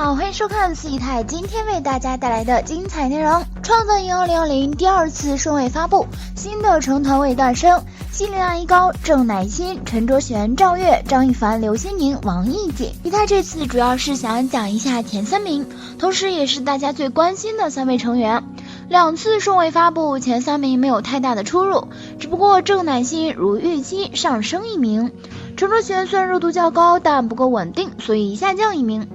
好，欢迎收看四姨太今天为大家带来的精彩内容。创造营2020第二次顺位发布，新的成团位诞生，希林娜依高、郑乃馨、陈卓璇、赵月、张一凡、刘欣宁、王艺瑾。姨太这次主要是想讲一下前3名，同时也是大家最关心的3位成员。2次顺位发布，前3名没有太大的出入，只不过郑乃馨如预期上升1名，陈卓璇虽然热度较高，但不够稳定，所以下降1名。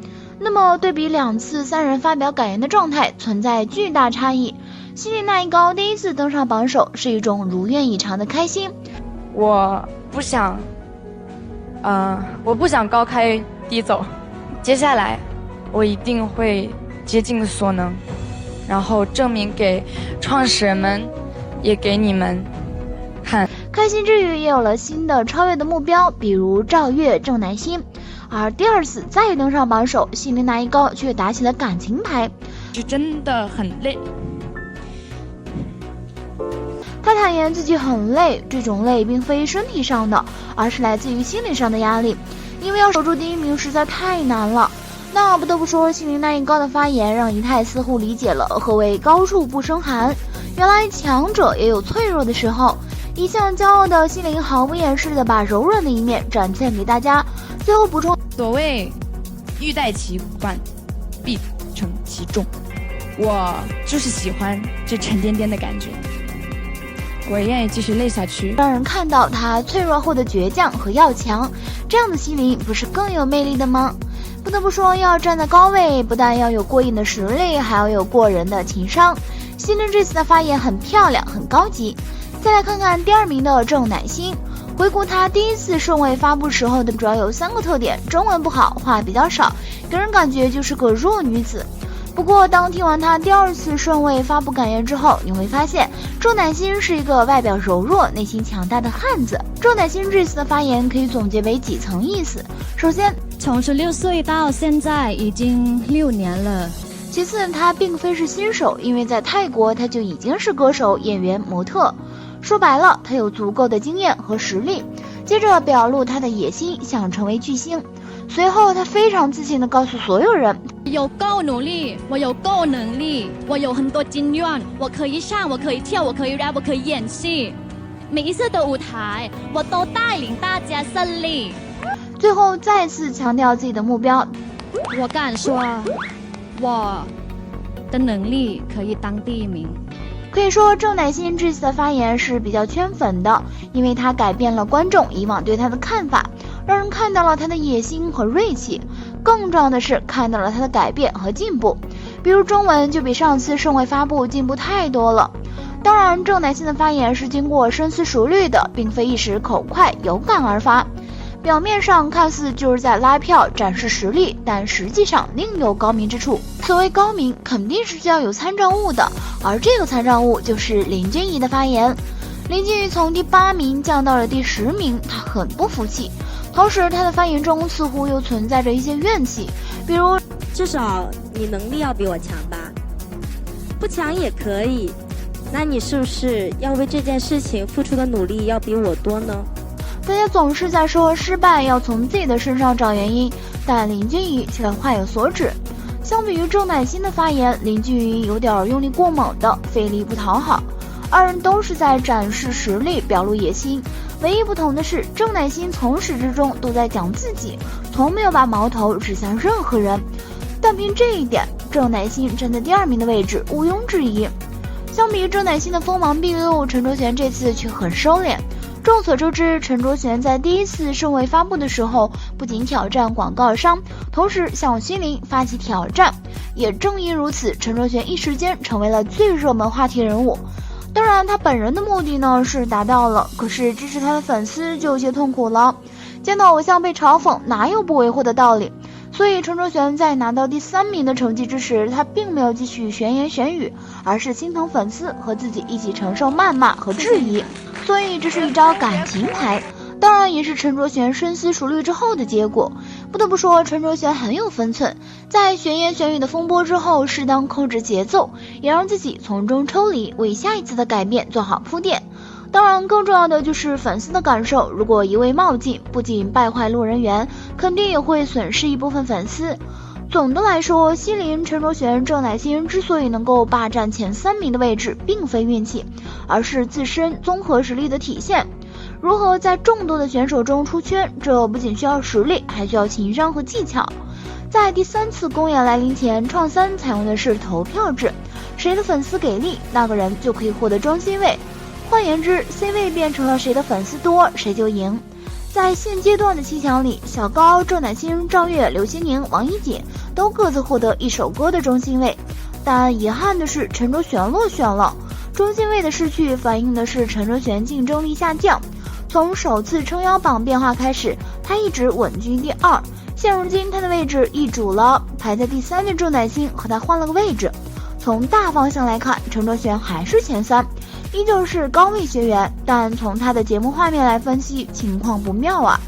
那么对比2次3人发表感言的状态存在巨大差异。希林娜依高第一次登上榜首是一种如愿以偿的开心。我不想高开低走，接下来我一定会竭尽所能，然后证明给创始人们也给你们看。开心之余也有了新的超越的目标，比如赵月、郑乃馨。而第2次再登上榜首，希林娜依高却打起了感情牌，是真的很累。他坦言自己很累，这种累并非身体上的，而是来自于心理上的压力，因为要守住第1名实在太难了。那不得不说，希林娜依高的发言让姨太似乎理解了何谓高处不胜寒，原来强者也有脆弱的时候。一向骄傲的希林毫不掩饰地把柔软的一面展现给大家，最后补充：所谓欲戴其冠，必承其重。我就是喜欢这沉甸甸的感觉，我也愿意继续累下去，让人看到他脆弱后的倔强和要强。这样的希林不是更有魅力的吗？不得不说，要站在高位，不但要有过硬的实力，还要有过人的情商。希林这次的发言很漂亮，很高级。再来看看第2名的郑乃馨，回顾她第1次顺位发布时候的主要有3个特点：中文不好，话比较少，给人感觉就是个弱女子。不过当听完她第2次顺位发布感言之后，你会发现郑乃馨是一个外表柔弱、内心强大的汉子。郑乃馨这次的发言可以总结为几层意思。首先，从16岁到现在已经6年了。其次，她并非是新手，因为在泰国她就已经是歌手、演员、模特。说白了，他有足够的经验和实力。接着表露他的野心，想成为巨星。随后他非常自信地告诉所有人，有够努力，我有够能力，我有很多经验，我可以唱，我可以跳，我可以 rap， 我可以演戏，每一次的舞台我都带领大家胜利。最后再次强调自己的目标，我敢说我的能力可以当第1名。可以说郑乃馨这次的发言是比较圈粉的，因为她改变了观众以往对她的看法，让人看到了她的野心和锐气，更重要的是看到了她的改变和进步。比如中文就比上次顺位发布进步太多了。当然，郑乃馨的发言是经过深思熟虑的，并非一时口快有感而发。表面上看似就是在拉票展示实力，但实际上另有高明之处。所谓高明，肯定是需要有参照物的，而这个参照物就是林君怡的发言。林君怡从第8名降到了第10名，她很不服气，同时她的发言中似乎又存在着一些怨气，比如至少你能力要比我强吧，不强也可以，那你是不是要为这件事情付出的努力要比我多呢？大家总是在说失败要从自己的身上找原因，但林君怡却话有所指。相比于郑乃馨的发言，林君怡有点用力过猛的，费力不讨好。2人都是在展示实力，表露野心，唯一不同的是郑乃馨从始至终都在讲自己，从没有把矛头指向任何人。但凭这一点，郑乃馨站在第2名的位置毋庸置疑。相比于郑乃馨的锋芒毕露，陈卓璇这次却很收敛。众所周知，陈卓璇在第1次顺位发布的时候，不仅挑战广告商，同时向希林发起挑战。也正因如此，陈卓璇一时间成为了最热门话题人物。当然，他本人的目的呢是达到了，可是支持他的粉丝就有些痛苦了。见到偶像被嘲讽，哪有不为祸的道理？所以陈卓璇在拿到第3名的成绩之时，他并没有继续闲言闲语，而是心疼粉丝和自己一起承受谩骂和质疑。所以这是一招感情牌，当然也是陈卓璇深思熟虑之后的结果。不得不说，陈卓璇很有分寸，在闲言闲语的风波之后适当控制节奏，也让自己从中抽离，为下一次的改变做好铺垫。当然更重要的就是粉丝的感受，如果一味冒进，不仅败坏路人缘，肯定也会损失一部分粉丝。总的来说，西林、陈卓璇、郑乃馨之所以能够霸占前3名的位置，并非运气，而是自身综合实力的体现。如何在众多的选手中出圈，这不仅需要实力，还需要情商和技巧。在第3次公演来临前，创3采用的是投票制，谁的粉丝给力，那个人就可以获得中心位。换言之 ，C 位变成了谁的粉丝多，谁就赢。在现阶段的7强里，小高、郑乃馨、赵月、刘欣宁、王一锦都各自获得1首歌的中心位，但遗憾的是陈卓璇落选了。中心位的失去反映的是陈卓璇竞争力下降。从首次撑腰榜变化开始，他一直稳居第2，现如今他的位置易主了，排在第3的郑乃馨和他换了个位置。从大方向来看，陈卓璇还是前3，依旧是高位学员，但从他的节目画面来分析，情况不妙啊。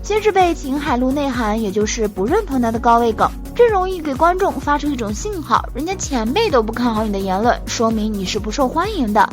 先是被秦海璐内涵，也就是不认同他的高位梗，这容易给观众发出一种信号，人家前辈都不看好你的言论，说明你是不受欢迎的。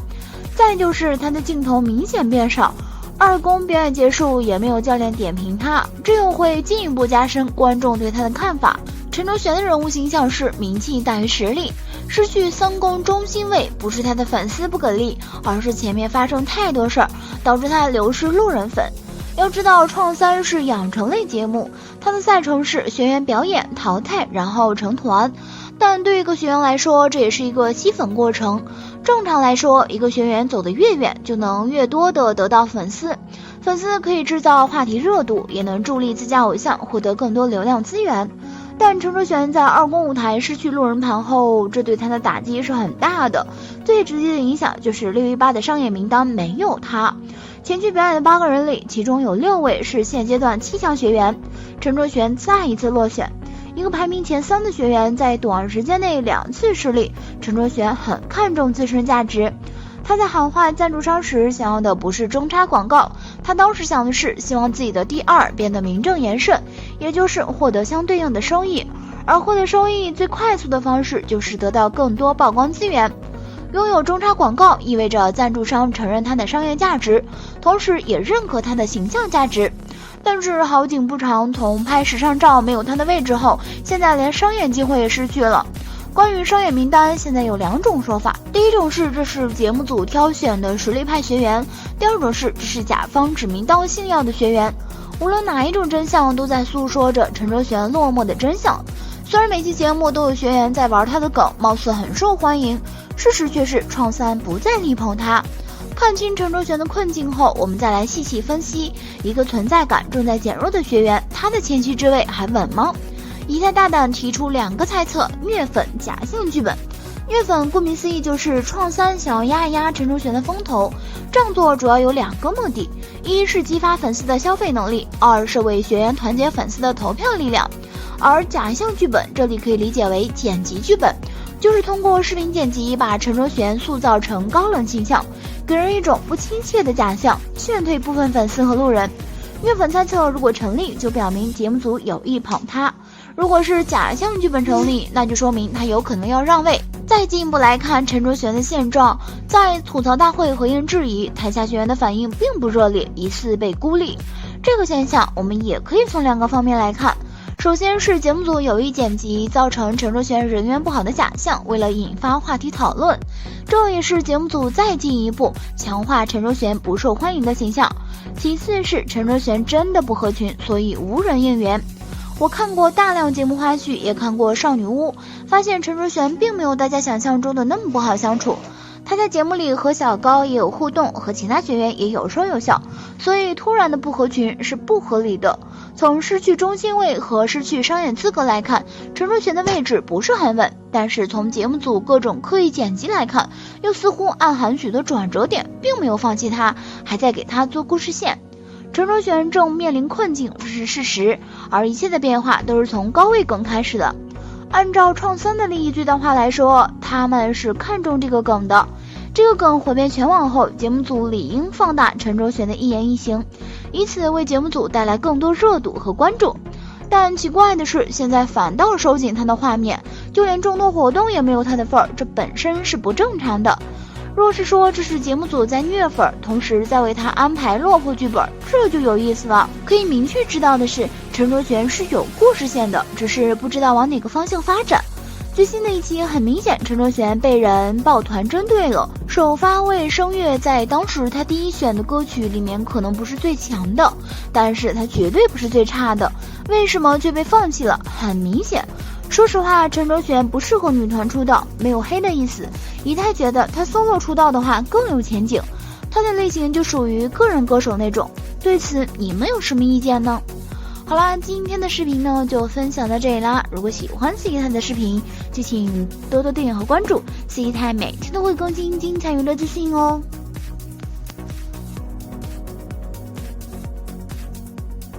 再就是他的镜头明显变少，2公表演结束也没有教练点评他，这又会进一步加深观众对他的看法。陈卓璇的人物形象是名气大于实力，失去3公中心位不是他的粉丝不给力，而是前面发生太多事儿，导致他流失路人粉。要知道创3是养成类节目，它的赛程是学员表演、淘汰，然后成团。但对一个学员来说，这也是一个吸粉过程。正常来说，一个学员走得越远，就能越多的得到粉丝。粉丝可以制造话题热度，也能助力自家偶像获得更多流量资源。但陈卓璇在2公舞台失去路人盘后，这对他的打击是很大的。最直接的影响就是618的商业名单没有他。前去表演的8个人里，其中有6位是现阶段7强学员，陈卓璇再一次落选。一个排名前3的学员在短时间内2次失利，陈卓璇很看重自身价值。他在喊话赞助商时想要的不是中插广告，他当时想的是希望自己的第2变得名正言顺，也就是获得相对应的收益。而获得收益最快速的方式就是得到更多曝光资源。拥有中插广告意味着赞助商承认他的商业价值，同时也认可他的形象价值。但是好景不长，从拍时尚照没有他的位置后，现在连商业机会也失去了。关于商业名单，现在有2种说法，第一种是这是节目组挑选的实力派学员，第2种是这是甲方指名当信要的学员。无论哪一种真相，都在诉说着陈卓璇落寞的真相。虽然每期节目都有学员在玩他的梗，貌似很受欢迎，事实却是创3不再力捧他。看清陈卓璇的困境后，我们再来细细分析一个存在感正在减弱的学员，他的前期之位还稳吗？以太大胆提出2个猜测：虐粉、假性剧本。虐粉顾名思义就是创3想要压一压陈卓璇的风头，这样做主要有2个目的：一是激发粉丝的消费能力，2是为学员团结粉丝的投票力量。而假象剧本这里可以理解为剪辑剧本，就是通过视频剪辑把陈卓璇塑造成高冷形象，给人一种不亲切的假象，劝退部分粉丝和路人。虐粉猜测如果成立，就表明节目组有意捧他；如果是假象剧本成立，那就说明他有可能要让位。再进一步来看陈卓璇的现状，在吐槽大会回应质疑，台下学员的反应并不热烈，疑似被孤立。这个现象我们也可以从2个方面来看。首先是节目组有意剪辑，造成陈卓璇人缘不好的假象，为了引发话题讨论，这也是节目组再进一步强化陈卓璇不受欢迎的形象。其次是陈卓璇真的不合群，所以无人应援。我看过大量节目花絮，也看过少女屋，发现陈卓璇并没有大家想象中的那么不好相处。他在节目里和小高也有互动，和其他学员也有说有笑，所以突然的不合群是不合理的。从失去中心位和失去商演资格来看，陈卓璇的位置不是很稳，但是从节目组各种刻意剪辑来看，又似乎暗含许多转折点，并没有放弃他，还在给他做故事线。陈卓璇正面临困境，这是事实，而一切的变化都是从高位梗开始的。按照创3的利益最大化来说，他们是看重这个梗的。这个梗火遍全网后，节目组理应放大陈卓璇的一言一行，以此为节目组带来更多热度和关注。但奇怪的是，现在反倒收紧他的画面，就连众多活动也没有他的份儿，这本身是不正常的。若是说这是节目组在虐粉，同时在为他安排落魄剧本，这就有意思了。可以明确知道的是，陈陈卓璇是有故事线的，只是不知道往哪个方向发展。最新的一期很明显，陈卓璇被人抱团针对了。首发为声乐在当时他第一选的歌曲里面可能不是最强的，但是他绝对不是最差的，为什么却被放弃了？很明显。说实话，陈卓璇不适合女团出道，没有黑的意思。姨太觉得他solo出道的话更有前景，他的类型就属于个人歌手那种。对此你们有什么意见呢？好啦，今天的视频呢就分享到这里啦。如果喜欢四姨太的视频，就请多多订阅和关注，四姨太每天都会更新精彩娱乐资讯哦。